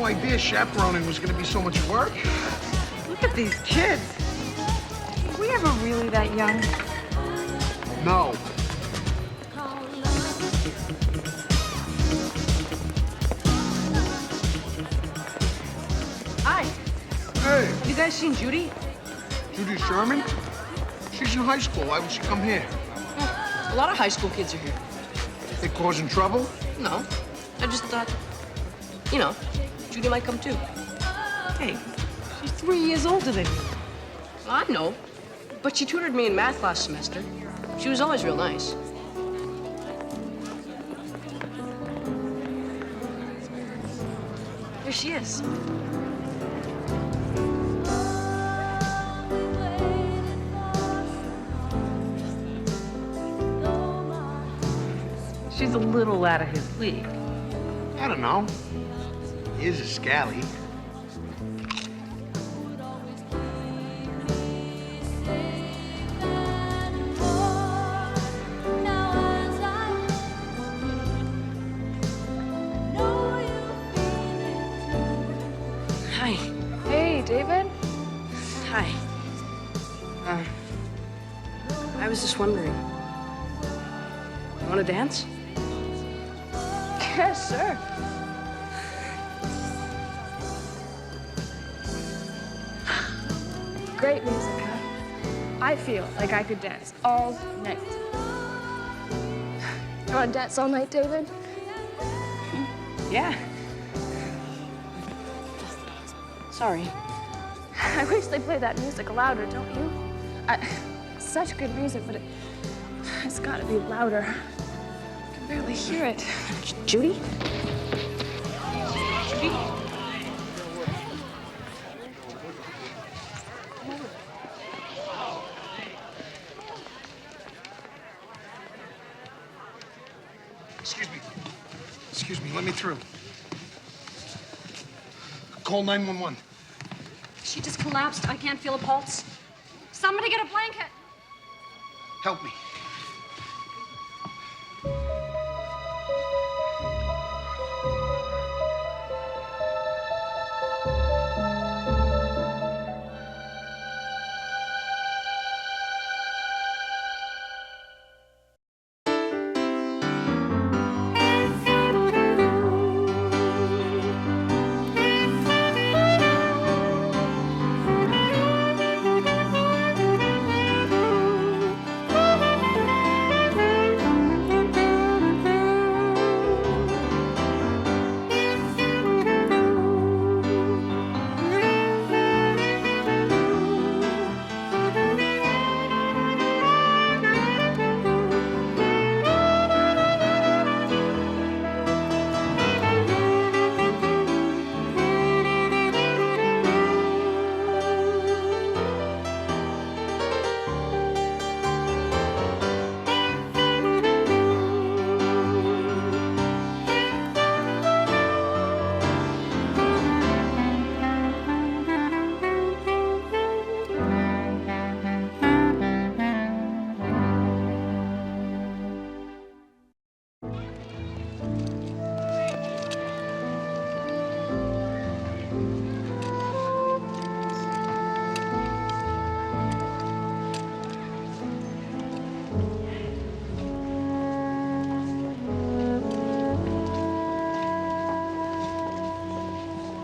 no idea chaperoning was gonna be so much work. Look at these kids. Were we ever really that young? No. Hi. Hey, Have you guys seen Judy? Judy Sherman? She's in high school. Why would she come here? A lot of high school kids are here. They causing trouble? No, I just thought, you know, Judy might come too. Hey, she's 3 years older than you. I know, but she tutored me in math last semester. She was always real nice. Here she is. She's a little out of his league. I don't know. He is a scally. Hi. Hey, David. Hi. I was just wondering. You want to dance? Yeah, sure. Great music, huh? I feel like I could dance all night. You want to dance all night, David? Yeah. Sorry. I wish they played that music louder, don't you? Such good music, but it's got to be louder. I can barely hear it. Judy? Excuse me, let me through. Call 911. She just collapsed. I can't feel a pulse. Somebody get a blanket. Help me.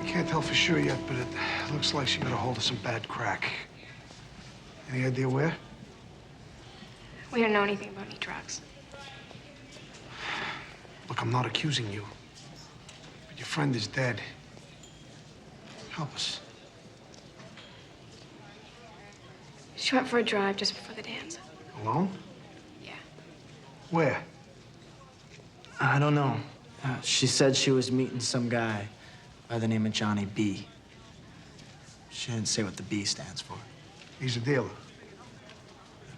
Can't tell for sure yet, but it looks like she got a hold of some bad crack. Any idea where? We don't know anything about any drugs. Look, I'm not accusing you, but your friend is dead. Help us. She went for a drive just before the dance. Alone? Yeah. Where? I don't know. She said she was meeting some guy by the name of Johnny B. She didn't say what the B stands for. He's a dealer.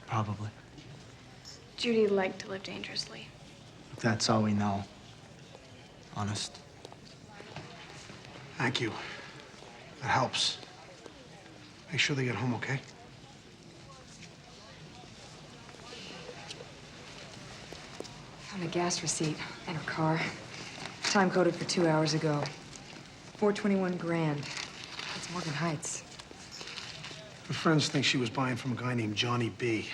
Probably. Judy liked to live dangerously. That's all we know. Honest. Thank you. That helps. Make sure they get home, okay? Found a gas receipt in her car. Time coded for 2 hours ago. 421 grand. That's Morgan Heights. Her friends think she was buying from a guy named Johnny B.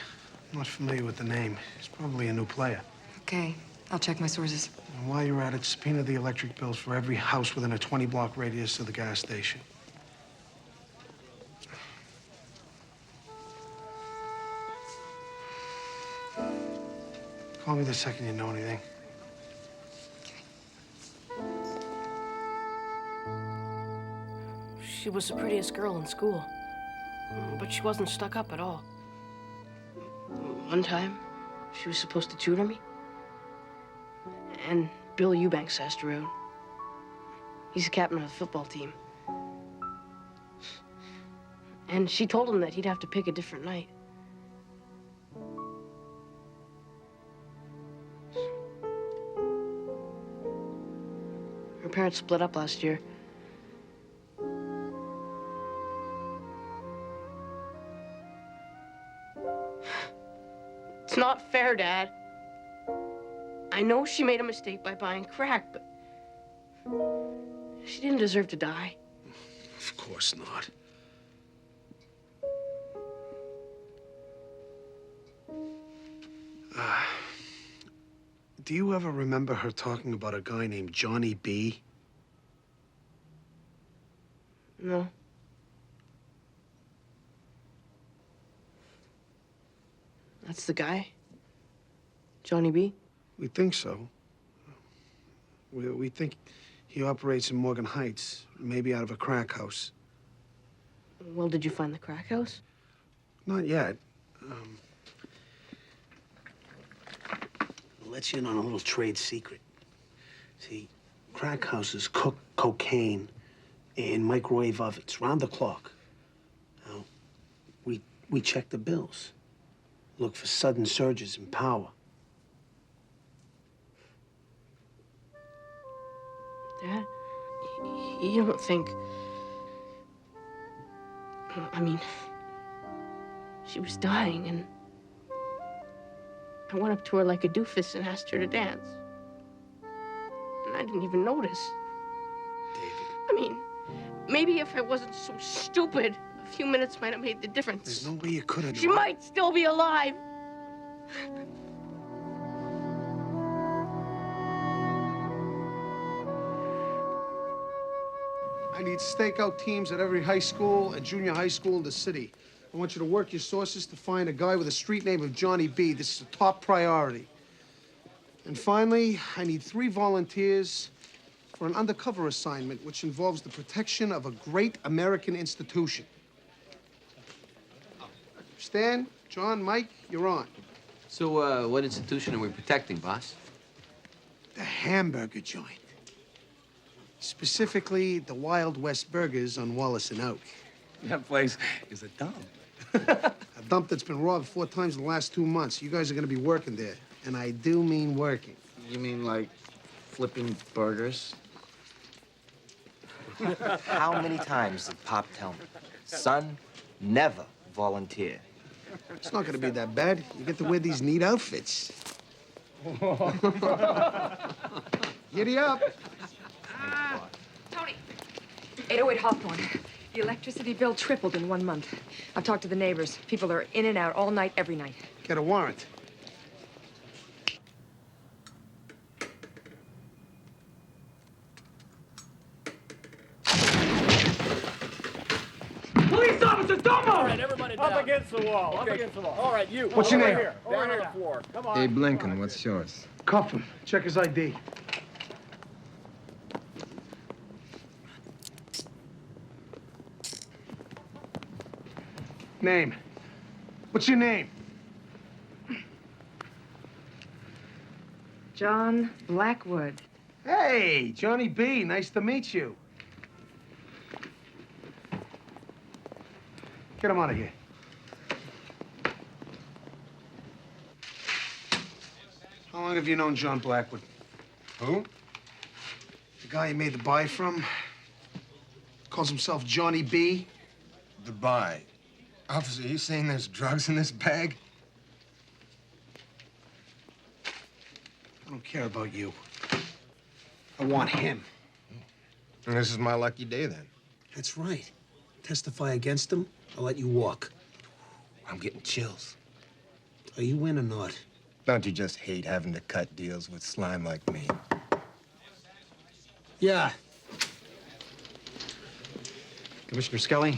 I'm not familiar with the name. He's probably a new player. Okay, I'll check my sources. And while you're at it, subpoena the electric bills for every house within a 20-block radius of the gas station. Call me the second you know anything. She was the prettiest girl in school, but she wasn't stuck up at all. One time, she was supposed to tutor me, and Bill Eubanks asked her out. He's the captain of the football team. And she told him that he'd have to pick a different night. Her parents split up last year. It's not fair, Dad. I know she made a mistake by buying crack, but she didn't deserve to die. Of course not. Do you ever remember her talking about a guy named Johnny B? No. That's the guy? Johnny B? We think so. We think he operates in Morgan Heights, maybe out of a crack house. Well, did you find the crack house? Not yet. I'll let you in on a little trade secret. See, crack houses cook cocaine in microwave ovens round the clock. Now, we check the bills. Look for sudden surges in power. Dad, you don't think... I mean, she was dying, and I went up to her like a doofus and asked her to dance. And I didn't even notice. David. I mean, maybe if I wasn't so stupid, a few minutes might have made the difference. There's no way you could have. She might still be alive. I need stakeout teams at every high school and junior high school in the city. I want you to work your sources to find a guy with a street name of Johnny B. This is a top priority. And finally, I need 3 volunteers for an undercover assignment, which involves the protection of a great American institution. Stan, John, Mike, you're on. So, what institution are we protecting, boss? The hamburger joint. Specifically, the Wild West Burgers on Wallace and Oak. That place is a dump. A dump that's been robbed 4 times in the last 2 months. You guys are gonna be working there. And I do mean working. You mean like flipping burgers? How many times did Pop tell me? Son, never volunteer. It's not gonna be that bad. You get to wear these neat outfits. Giddy up. Tony! 808 Hawthorne. The electricity bill tripled in 1 month. I've talked to the neighbors. People are in and out all night, every night. Get a warrant. Police officers, don't move! All right, everybody down. Up against the wall. Okay. Up against the wall. All right, you. What's your Over name? Here. Down on the floor. Come on. Abe Lincoln, what's yours? Cuff him. Check his ID. Name. What's your name? John Blackwood. Hey, Johnny B. Nice to meet you. Get him out of here. How long have you known John Blackwood? Who? The guy you made the buy from? Calls himself Johnny B. The buy. Officer, you saying there's drugs in this bag? I don't care about you. I want him. And this is my lucky day, then. That's right. Testify against him, I'll let you walk. I'm getting chills. Are you in or not? Don't you just hate having to cut deals with slime like me? Yeah. Commissioner Skelly,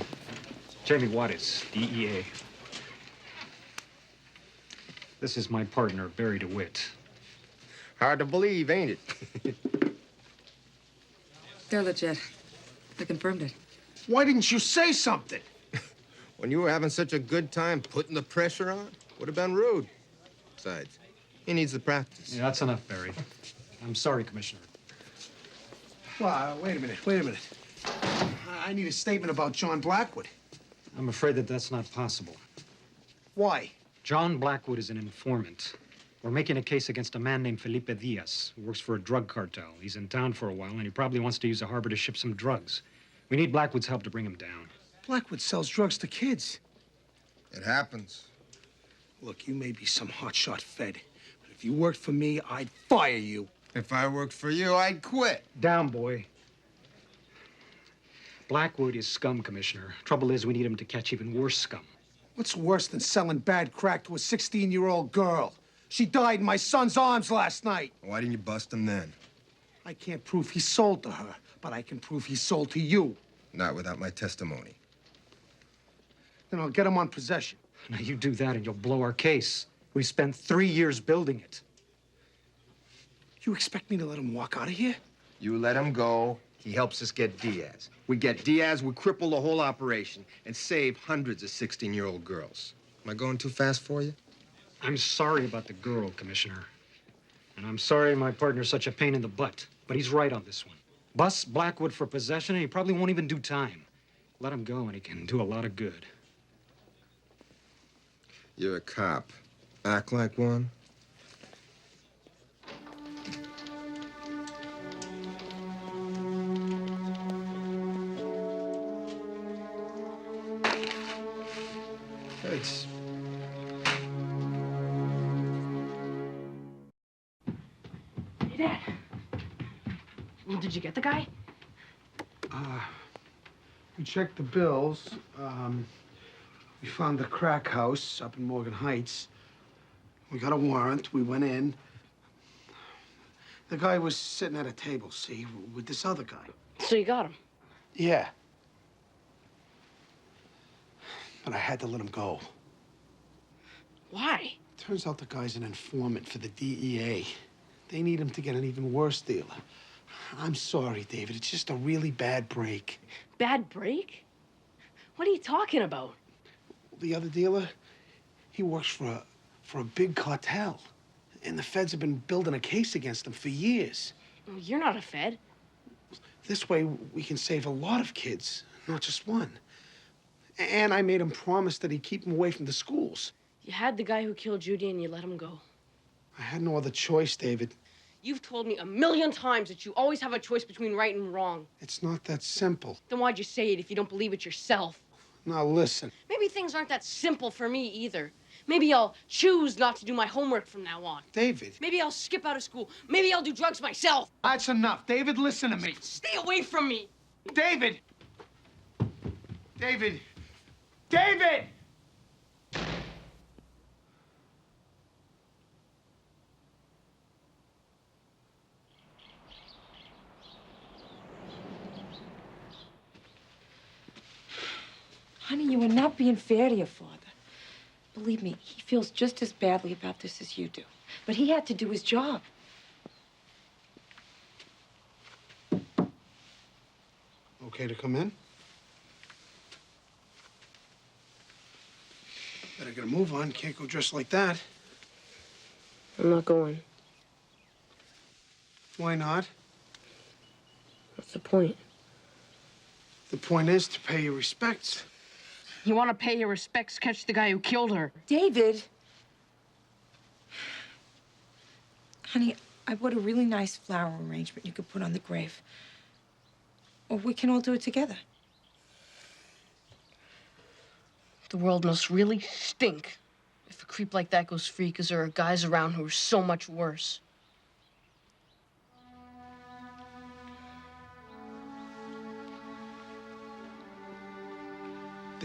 Jamie Wattis, DEA. This is my partner, Barry DeWitt. Hard to believe, ain't it? They're legit. I confirmed it. Why didn't you say something? When you were having such a good time putting the pressure on, would have been rude. Besides, he needs the practice. Yeah, that's enough, Barry. I'm sorry, Commissioner. Well, wait a minute. I need a statement about John Blackwood. I'm afraid that that's not possible. Why? John Blackwood is an informant. We're making a case against a man named Felipe Diaz, who works for a drug cartel. He's in town for a while, and he probably wants to use the harbor to ship some drugs. We need Blackwood's help to bring him down. Blackwood sells drugs to kids. It happens. Look, you may be some hotshot fed, but if you worked for me, I'd fire you. If I worked for you, I'd quit. Down, boy. Blackwood is scum, Commissioner. Trouble is, we need him to catch even worse scum. What's worse than selling bad crack to a 16-year-old girl? She died in my son's arms last night. Why didn't you bust him then? I can't prove he sold to her, but I can prove he sold to you. Not without my testimony. Then I'll get him on possession. Now, you do that and you'll blow our case. We spent 3 years building it. You expect me to let him walk out of here? You let him go, he helps us get Diaz. We get Diaz, we cripple the whole operation and save hundreds of 16-year-old girls. Am I going too fast for you? I'm sorry about the girl, Commissioner. And I'm sorry my partner's such a pain in the butt. But he's right on this one. Bust Blackwood for possession and he probably won't even do time. Let him go and he can do a lot of good. You're a cop. Act like one. Thanks. Hey, Dad. Well, did you get the guy? We checked the bills. We found the crack house up in Morgan Heights. We got a warrant. We went in. The guy was sitting at a table, see, with this other guy. So you got him? Yeah. But I had to let him go. Why? Turns out the guy's an informant for the DEA. They need him to get an even worse deal. I'm sorry, David. It's just a really bad break. Bad break? What are you talking about? The other dealer, he works for a big cartel. And the feds have been building a case against him for years. Well, you're not a Fed. This way, we can save a lot of kids, not just one. And I made him promise that he'd keep him away from the schools. You had the guy who killed Judy and you let him go. I had no other choice, David. You've told me 1,000,000 times that you always have a choice between right and wrong. It's not that simple. Then why'd you say it if you don't believe it yourself? Now, listen. Maybe things aren't that simple for me either. Maybe I'll choose not to do my homework from now on. David. Maybe I'll skip out of school. Maybe I'll do drugs myself. That's enough. David, listen to me. Stay away from me. David! David! David! Honey, you are not being fair to your father. Believe me, he feels just as badly about this as you do. But he had to do his job. Okay to come in? Better get a move on. Can't go dressed like that. I'm not going. Why not? What's the point? The point is to pay your respects. You want to pay your respects, catch the guy who killed her. David! Honey, I bought a really nice flower arrangement you could put on the grave. Or we can all do it together. The world must really stink if a creep like that goes free because there are guys around who are so much worse.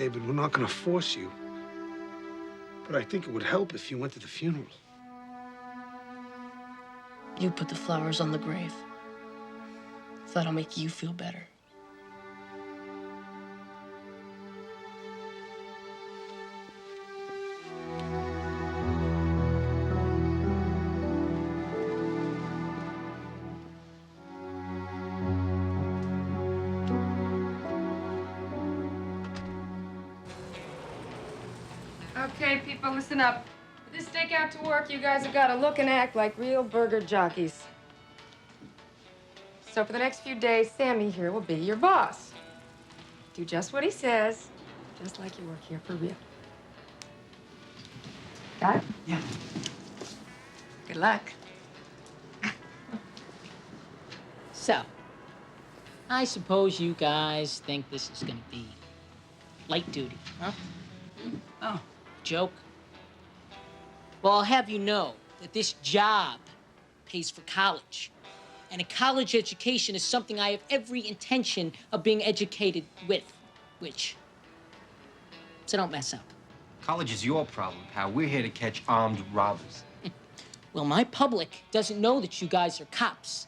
David. We're not gonna force you. But I think it would help if you went to the funeral. You put the flowers on the grave. If that'll make you feel better. Okay, people, listen up. For this day out to work, you guys have got to look and act like real burger jockeys. So for the next few days, Sammy here will be your boss. Do just what he says, just like you work here for real. Got it? Yeah. Good luck. So, I suppose you guys think this is gonna be light duty, huh? Oh, joke? Well, I'll have you know that this job pays for college. And a college education is something I have every intention of being educated with, so don't mess up. College is your problem, pal. We're here to catch armed robbers. Well, my public doesn't know that you guys are cops.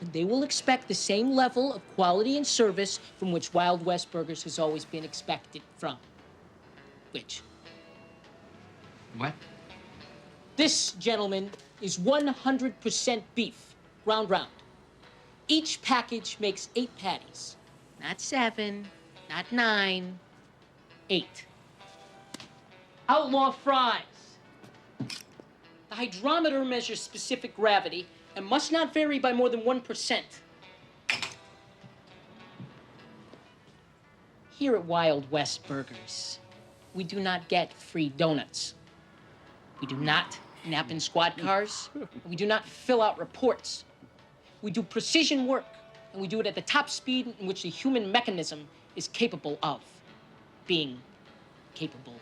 And they will expect the same level of quality and service from which Wild West Burgers has always been expected from. What? This, gentlemen, is 100% beef, ground round. Each package makes 8 patties. Not 7, not 9, 8. Outlaw fries. The hydrometer measures specific gravity and must not vary by more than 1%. Here at Wild West Burgers, we do not get free donuts. We do not nap in squad cars. We do not fill out reports. We do precision work, and we do it at the top speed in which the human mechanism is capable of being capable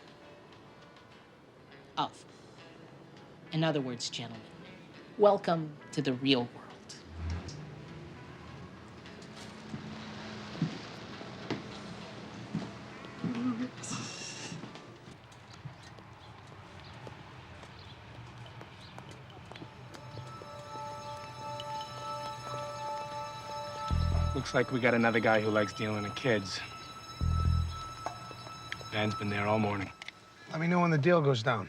of. In other words, gentlemen, welcome to the real world. Looks like we got another guy who likes dealing in kids. Van's been there all morning. Let me know when the deal goes down.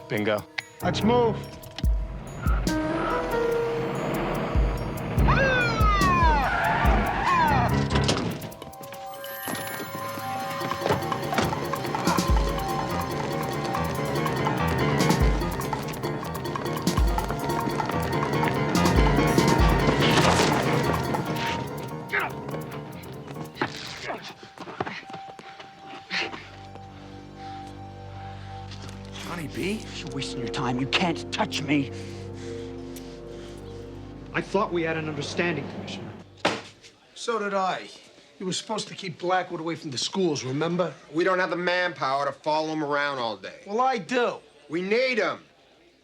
Bingo. Let's move. Johnny B, you're wasting your time. You can't touch me. I thought we had an understanding, Commissioner. So did I. You were supposed to keep Blackwood away from the schools, remember? We don't have the manpower to follow him around all day. Well, I do. We need him.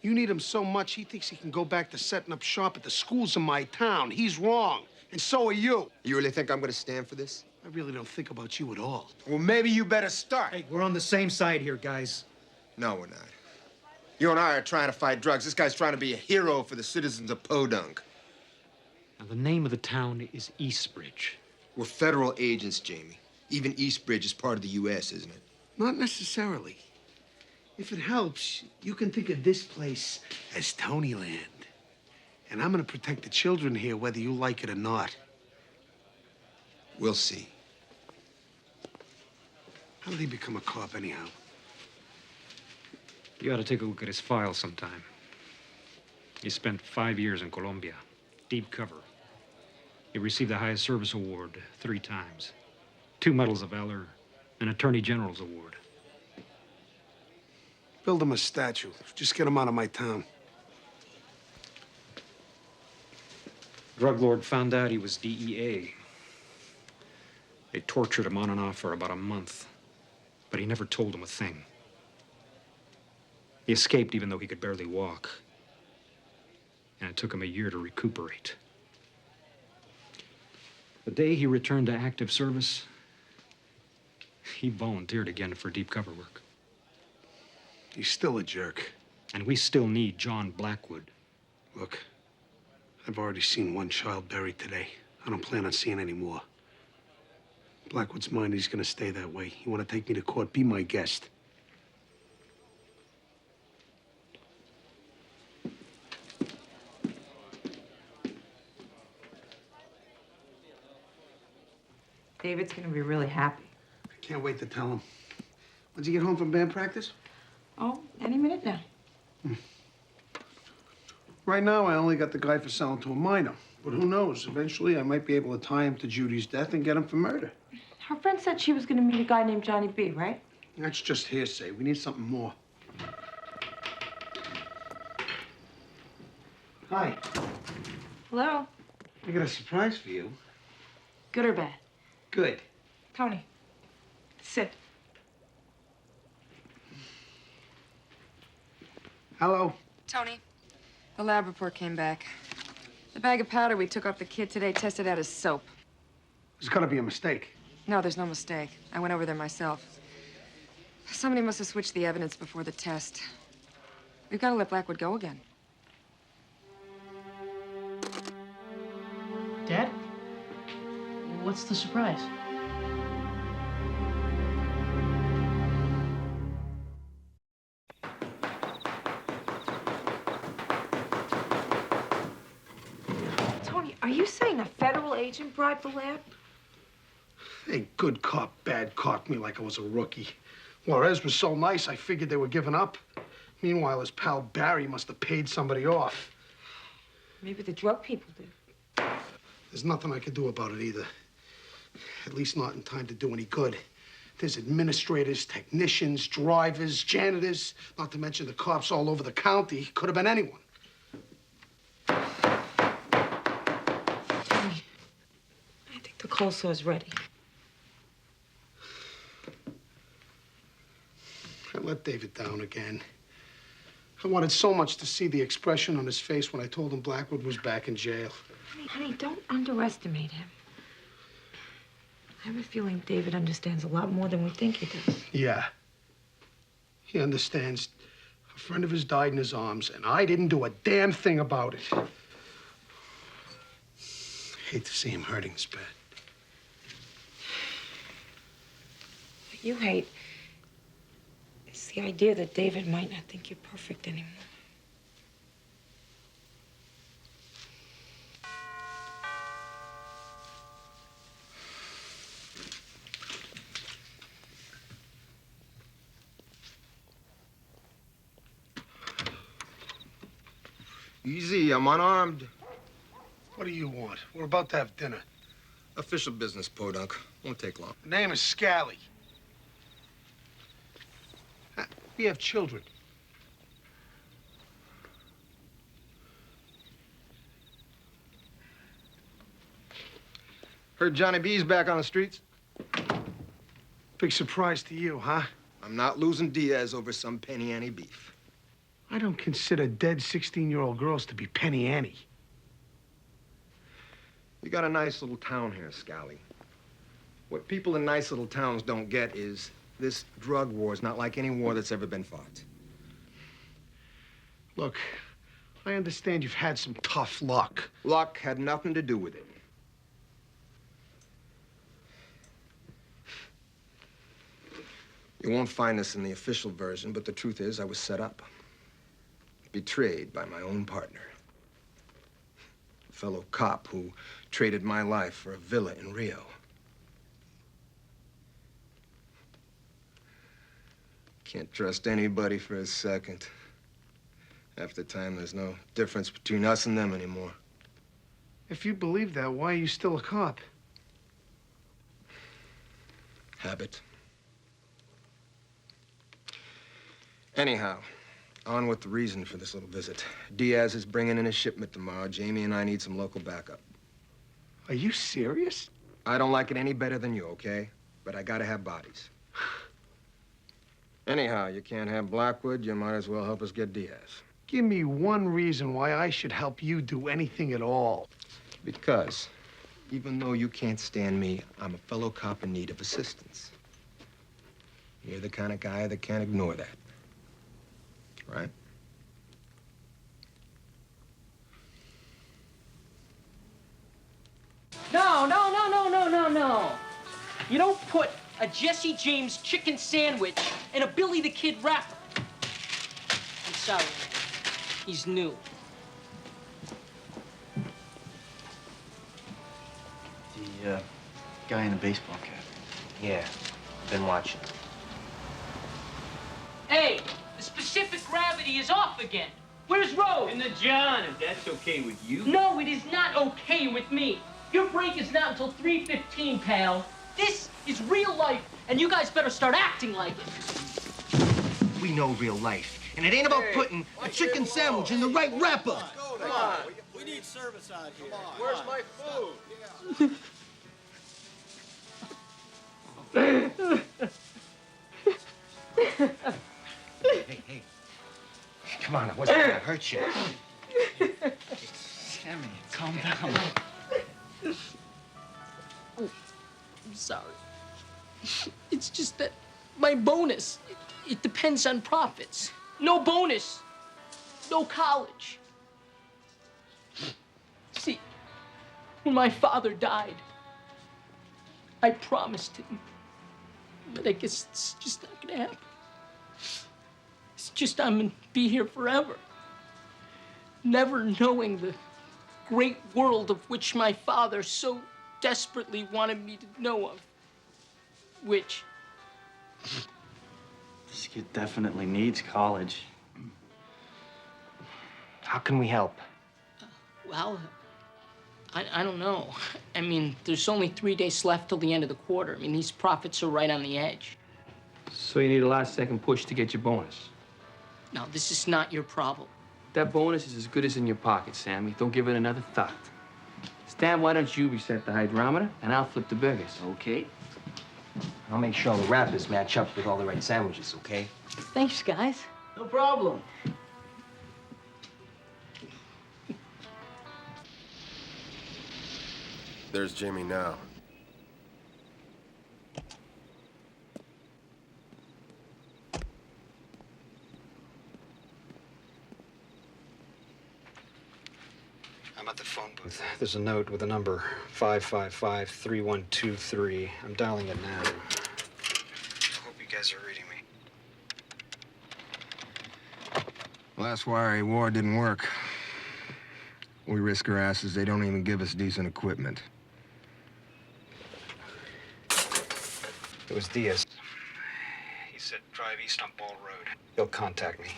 You need him so much, he thinks he can go back to setting up shop at the schools in my town. He's wrong, and so are you. You really think I'm gonna stand for this? I really don't think about you at all. Well, maybe you better start. Hey, we're on the same side here, guys. No, we're not. You and I are trying to fight drugs. This guy's trying to be a hero for the citizens of Podunk. Now, the name of the town is Eastbridge. We're federal agents, Jamie. Even Eastbridge is part of the U.S., isn't it? Not necessarily. If it helps, you can think of this place as Tonyland. And I'm gonna protect the children here, whether you like it or not. We'll see. How did he become a cop, anyhow? You ought to take a look at his file sometime. He spent 5 years in Colombia, deep cover. He received the highest service award 3 times, 2 Medals of Valor, an Attorney General's award. Build him a statue. Just get him out of my town. Drug lord found out he was DEA. They tortured him on and off for about a month, but he never told them a thing. He escaped even though he could barely walk. And it took him a year to recuperate. The day he returned to active service, he volunteered again for deep cover work. He's still a jerk. And we still need John Blackwood. Look, I've already seen one child buried today. I don't plan on seeing any more. Blackwood's mine, he's gonna stay that way. You wanna take me to court, be my guest. David's gonna be really happy. I can't wait to tell him. When's he get home from band practice? Oh, any minute now. Right now, I only got the guy for selling to a minor. But who knows? Eventually, I might be able to tie him to Judy's death and get him for murder. Her friend said she was gonna meet a guy named Johnny B, right? That's just hearsay. We need something more. Hi. Hello? I got a surprise for you. Good or bad? Good. Tony, sit. Hello? Tony, the lab report came back. The bag of powder we took off the kid today tested out as soap. There's gotta be a mistake. No, there's no mistake. I went over there myself. Somebody must have switched the evidence before the test. We've got to let Blackwood go again. Dad? What's the surprise? Tony, are you saying a federal agent bribed the lab? They good cop, bad cop me like I was a rookie. Juarez was so nice, I figured they were giving up. Meanwhile, his pal Barry must have paid somebody off. Maybe the drug people did. There's nothing I could do about it either. At least not in time to do any good. There's administrators, technicians, drivers, janitors, not to mention the cops all over the county. Could have been anyone. Tony, I think the coleslaw's ready. I let David down again. I wanted so much to see the expression on his face when I told him Blackwood was back in jail. Honey, don't underestimate him. I have a feeling David understands a lot more than we think he does. Yeah. He understands. A friend of his died in his arms, and I didn't do a damn thing about it. I hate to see him hurting this bad. What you hate is the idea that David might not think you're perfect anymore. Easy, I'm unarmed. What do you want? We're about to have dinner. Official business, Podunk. Won't take long. The name is Scally. We have children. Heard Johnny B's back on the streets? Big surprise to you, huh? I'm not losing Diaz over some Penny Annie beef. I don't consider dead 16-year-old girls to be Penny Annie. You got a nice little town here, Scally. What people in nice little towns don't get is this drug war is not like any war that's ever been fought. Look, I understand you've had some tough luck. Luck had nothing to do with it. You won't find this in the official version, but the truth is I was set up. Betrayed by my own partner. A fellow cop who traded my life for a villa in Rio. Can't trust anybody for a second. Half the time, there's no difference between us and them anymore. If you believe that, why are you still a cop? Habit. Anyhow, on with the reason for this little visit. Diaz is bringing in a shipment tomorrow. Jamie and I need some local backup. Are you serious? I don't like it any better than you, okay? But I gotta have bodies. Anyhow, you can't have Blackwood. You might as well help us get Diaz. Give me one reason why I should help you do anything at all. Because even though you can't stand me, I'm a fellow cop in need of assistance. You're the kind of guy that can't ignore that. Right? No. You don't put a Jesse James chicken sandwich in a Billy the Kid wrapper. I'm sorry, man. He's new. The guy in the baseball cap. Yeah, been watching. Hey, the specific gravity is off again. Where's Rose? In the John, if that's okay with you. No, it is not okay with me. Your break is not until 3:15, pal. This is real life, and you guys better start acting like it. We know real life. And it ain't about putting a chicken sandwich in the right wrapper. Come on. We need service out here. Where's my food? Hey. Come on, I wasn't gonna hurt you. Sammy, calm down. I'm sorry. It's just that my bonus, it depends on profits. No bonus, no college. See, when my father died, I promised him, but I guess it's just not gonna happen. It's just I'm gonna be here forever, never knowing the great world of which my father so desperately wanted me to know of. Which? This kid definitely needs college. How can we help? Well, I don't know. I mean, there's only 3 days left till the end of the quarter. I mean, these profits are right on the edge. So you need a last-second push to get your bonus. Now, this is not your problem. That bonus is as good as in your pocket, Sammy. Don't give it another thought. Stan, why don't you reset the hydrometer, and I'll flip the burgers. Okay. I'll make sure the wrappers match up with all the right sandwiches, okay? Thanks, guys. No problem. There's Jimmy now. I'm at the phone booth. There's a note with a number 555-3123. I'm dialing it now. Hope you guys are reading me. Last wire he wore didn't work. We risk our asses. They don't even give us decent equipment. It was Diaz. He said drive east on Ball Road. He'll contact me.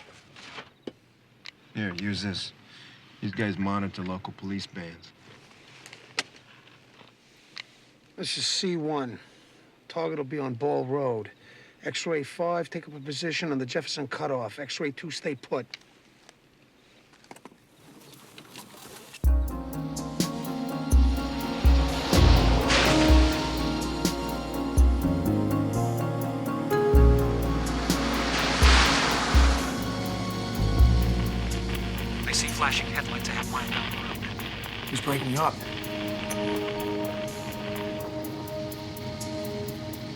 Here, use this. These guys monitor local police bands. This is C1. Target will be on Ball Road. X-ray 5, take up a position on the Jefferson cutoff. X-ray 2, stay put. I see flashing headlights a half mile down the road. He's breaking up.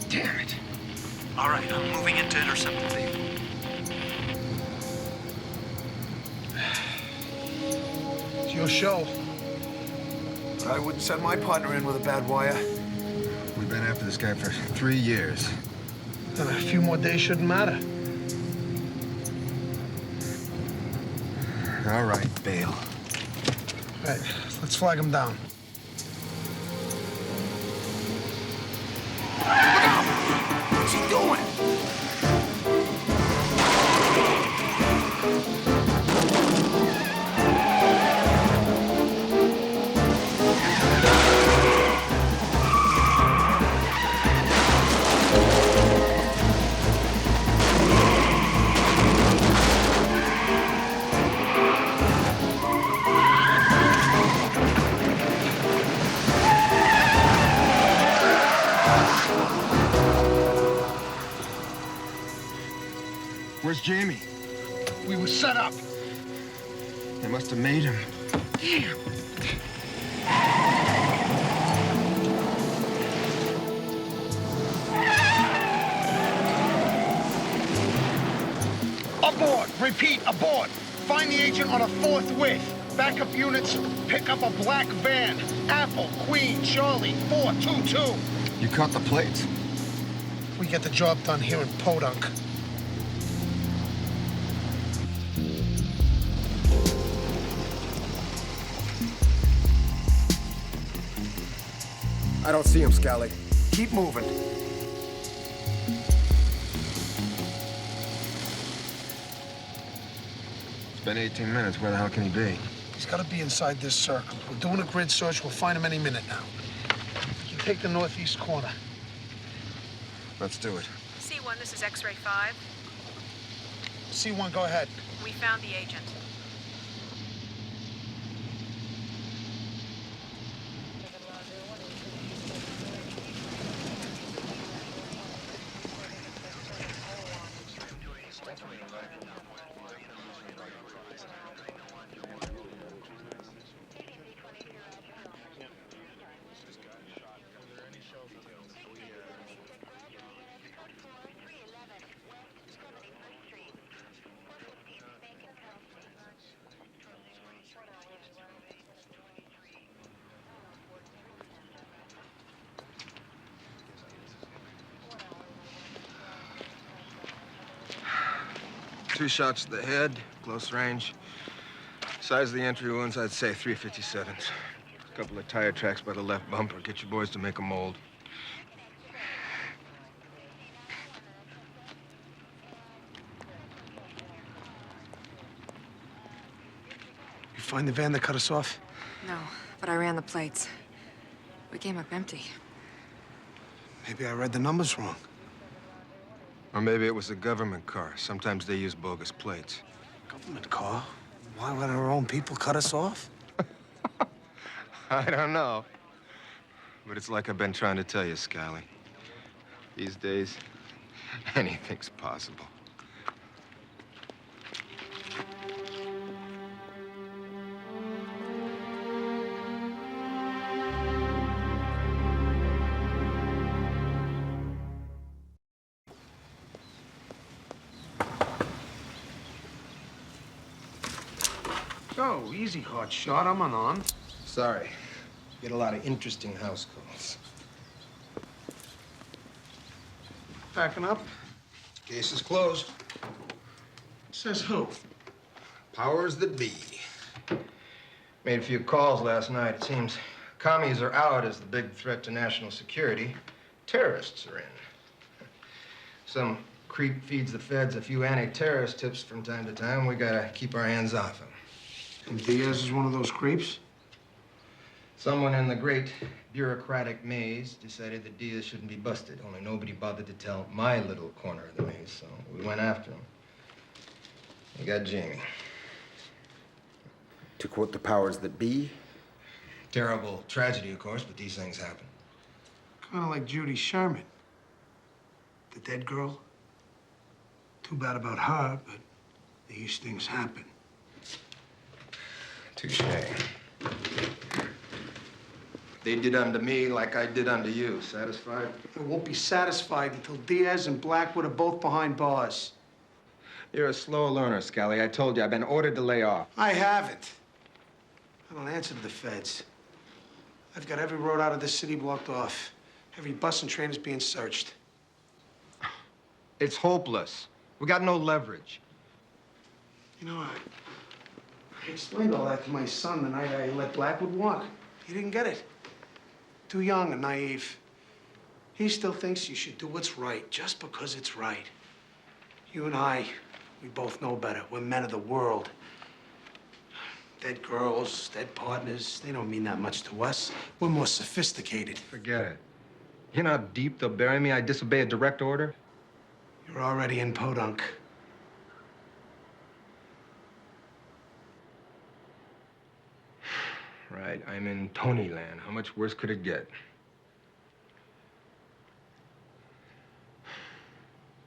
Damn it. All right, I'm moving in to intercept the vehicle. It's your show. I wouldn't send my partner in with a bad wire. We've been after this guy for 3 years. Then a few more days shouldn't matter. All right, bail. All right, let's flag him down. What's he doing? Where's Jamie? We were set up. They must have made him. Abort! Repeat, abort! Find the agent on a forthwith. Backup units, pick up a black van. Apple, Queen, Charlie, 422. You caught the plates? We get the job done here in Podunk. I don't see him, Scally. Keep moving. It's been 18 minutes. Where the hell can he be? He's got to be inside this circle. We're doing a grid search. We'll find him any minute now. You take the northeast corner. Let's do it. C1, this is X-ray 5. C1, go ahead. We found the agent. Two shots to the head, close range. Size of the entry wounds, I'd say 357s. A couple of tire tracks by the left bumper. Get your boys to make a mold. You find the van that cut us off? No, but I ran the plates. We came up empty. Maybe I read the numbers wrong. Or maybe it was a government car. Sometimes they use bogus plates. Government car? Why would our own people cut us off? I don't know. But it's like I've been trying to tell you, Scally. These days, anything's possible. Oh, easy, hot shot. I'm on. Sorry. Get a lot of interesting house calls. Packing up? Case is closed. Says who? Powers that be. Made a few calls last night. It seems commies are out as the big threat to national security. Terrorists are in. Some creep feeds the feds a few anti-terrorist tips from time to time. We gotta keep our hands off him. And Diaz is one of those creeps? Someone in the great bureaucratic maze decided that Diaz shouldn't be busted, only nobody bothered to tell my little corner of the maze, so we went after him. We got Jamie. To quote the powers that be? Terrible tragedy, of course, but these things happen. Kind of like Judy Sherman. The dead girl. Too bad about her, but these things happen. Touche. They did unto me like I did unto you. Satisfied? I won't be satisfied until Diaz and Blackwood are both behind bars. You're a slow learner, Scally. I told you, I've been ordered to lay off. I haven't. I don't answer to the feds. I've got every road out of this city blocked off. Every bus and train is being searched. It's hopeless. We got no leverage. You know, I explained all that to my son the night I let Blackwood walk. He didn't get it. Too young and naive. He still thinks you should do what's right just because it's right. You and I, we both know better. We're men of the world. Dead girls, dead partners, they don't mean that much to us. We're more sophisticated. Forget it. You know how deep they'll bury me? I disobey a direct order? You're already in Podunk. Right, I'm in Tonyland. How much worse could it get?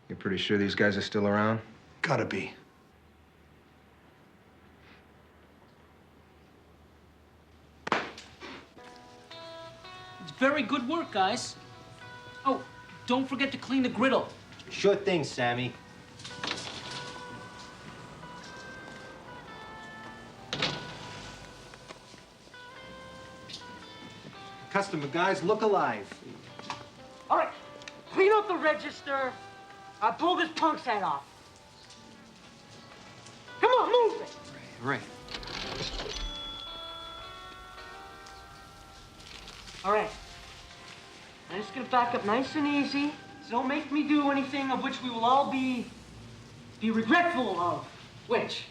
You're pretty sure these guys are still around? Gotta be. It's very good work, guys. Oh, don't forget to clean the griddle. Sure thing, Sammy. Customer, guys, look alive. All right, clean up the register. I'll pull this punk's head off. Come on, move it. Right. All right. I'm just gonna back up nice and easy. So don't make me do anything of which we will all be regretful of. Which?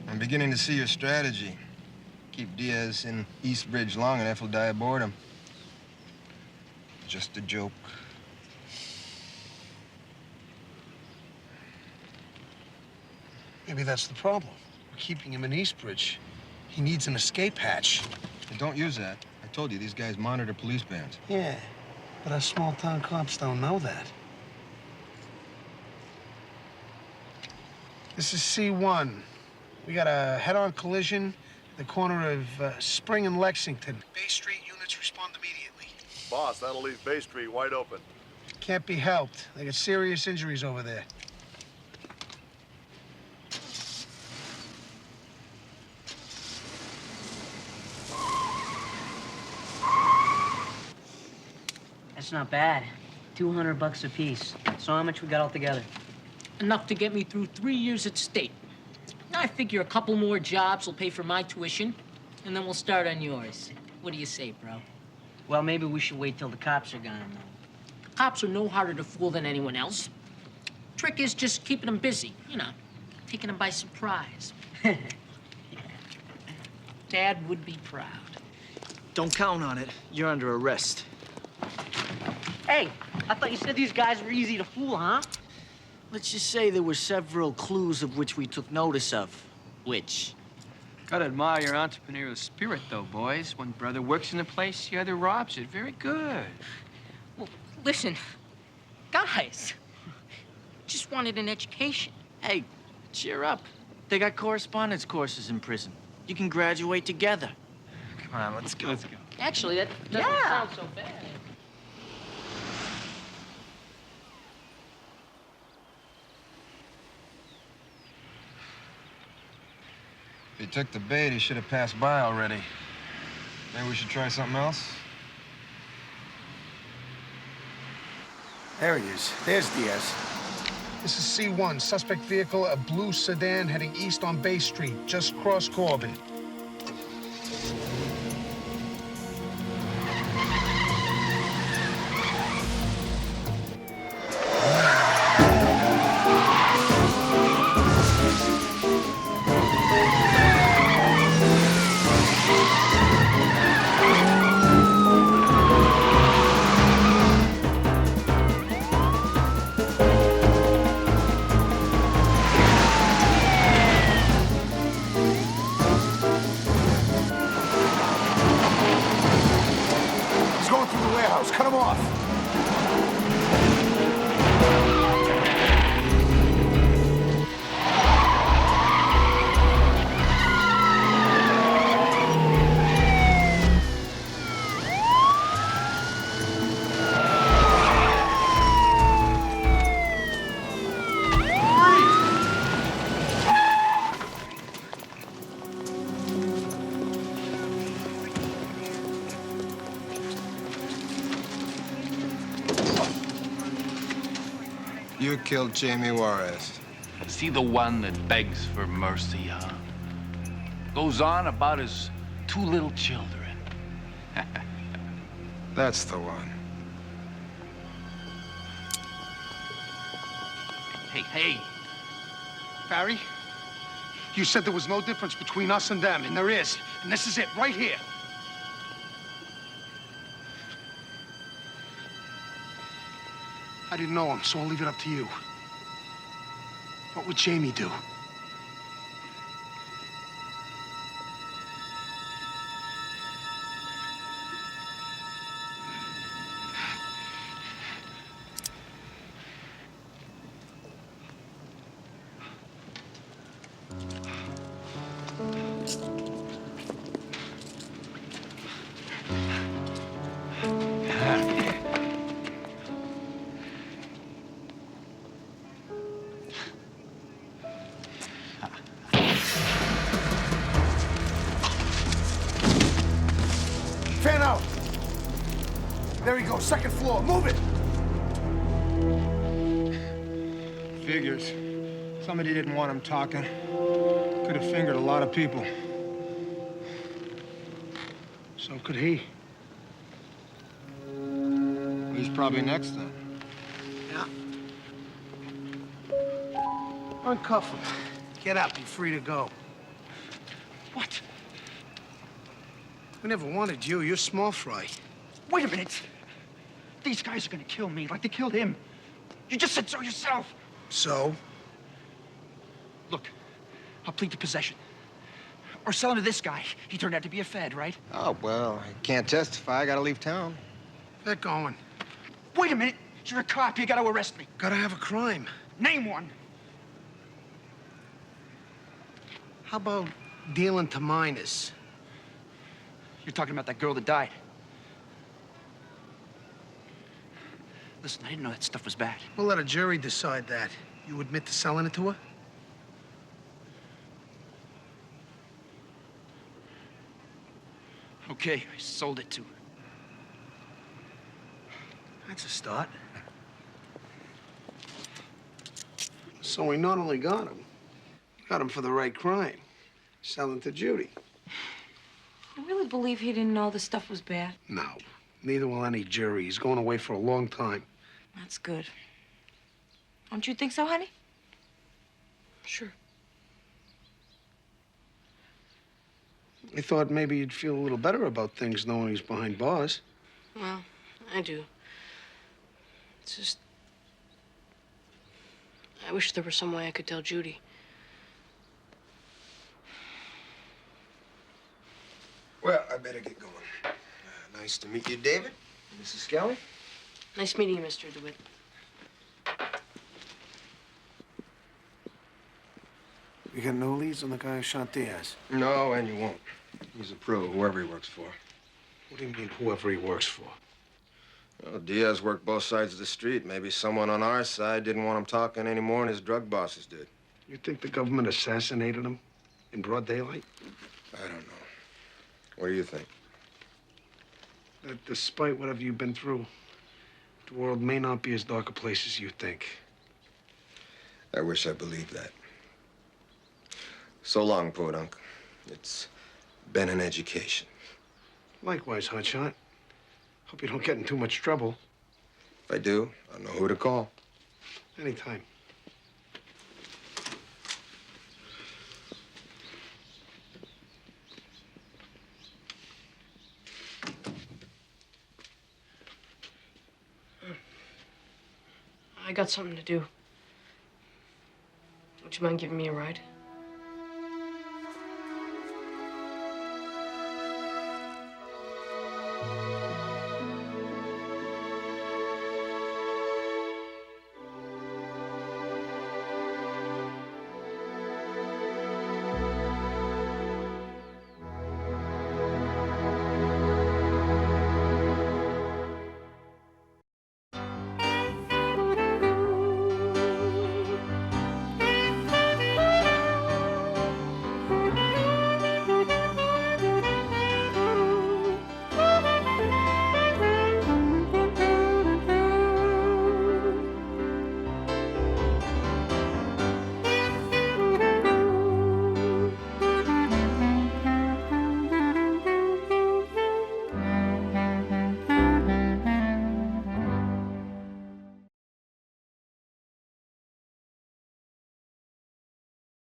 I'm beginning to see your strategy. Keep Diaz in East Bridge long enough, he'll die of boredom. Just a joke. Maybe that's the problem. We're keeping him in Eastbridge. He needs an escape hatch. And don't use that. I told you, these guys monitor police bands. Yeah, but us small-town cops don't know that. This is C1. We got a head-on collision at the corner of Spring and Lexington. Bay Street units respond immediately. Boss, that'll leave Bay Street wide open. Can't be helped. They got serious injuries over there. That's not bad. $200 a piece. So how much we got altogether? Enough to get me through 3 years at state. I figure a couple more jobs will pay for my tuition, and then we'll start on yours. What do you say, bro? Well, maybe we should wait till the cops are gone, though. The cops are no harder to fool than anyone else. Trick is just keeping them busy, you know, taking them by surprise. Dad would be proud. Don't count on it. You're under arrest. Hey, I thought you said these guys were easy to fool, huh? Let's just say there were several clues of which we took notice of. Which? Gotta admire your entrepreneurial spirit, though, boys. One brother works in a place, the other robs it. Very good. Well, listen, guys, just wanted an education. Hey, cheer up. They got correspondence courses in prison. You can graduate together. Come on, let's go. Let's go. Actually, that doesn't sound so bad. If he took the bait, he should have passed by already. Maybe we should try something else? There he is. There's Diaz. This is C1. Suspect vehicle, a blue sedan heading east on Bay Street, just cross Corbin. Cut him off. You killed Jamie Juarez. Is he the one that begs for mercy, huh? Goes on about his two little children. That's the one. Hey. Barry, you said there was no difference between us and them, and there is. And this is it, right here. I didn't know him, so I'll leave it up to you. What would Jamie do? Fan out. There he goes, second floor. Move it. Figures. Somebody didn't want him talking. Could have fingered a lot of people. So could he. He's probably next then. Yeah. Uncuff him. Get up. You're free to go. What? We never wanted you. You're small fry. Wait a minute. These guys are gonna kill me like they killed him. You just said so yourself. So? Look, I'll plead to possession. Or selling to this guy. He turned out to be a Fed, right? Oh, well, I can't testify. I gotta leave town. Get going. Wait a minute. You're a cop. You gotta arrest me. Gotta have a crime. Name one. How about dealing to minors? You're talking about that girl that died. Listen, I didn't know that stuff was bad. We'll let a jury decide that. You admit to selling it to her? Okay, I sold it to her. That's a start. So we not only got him for the right crime. Selling to Judy. You really believe he didn't know the stuff was bad? No. Neither will any jury. He's going away for a long time. That's good. Don't you think so, honey? Sure. I thought maybe you'd feel a little better about things knowing he's behind bars. Well, I do. It's just... I wish there was some way I could tell Judy. Well, I better get going. Nice to meet you, David. Mrs. Skelly. Nice meeting you, Mr. DeWitt. You got no leads on the guy who shot Diaz? No, and you won't. He's a pro, whoever he works for. What do you mean, whoever he works for? Well, Diaz worked both sides of the street. Maybe someone on our side didn't want him talking any more than his drug bosses did. You think the government assassinated him in broad daylight? I don't know. What do you think? That despite whatever you've been through, the world may not be as dark a place as you think. I wish I believed that. So long, podunk. It's been an education. Likewise, hotshot. Hope you don't get in too much trouble. If I do, I'll know who to call. Anytime. I got something to do. Would you mind giving me a ride?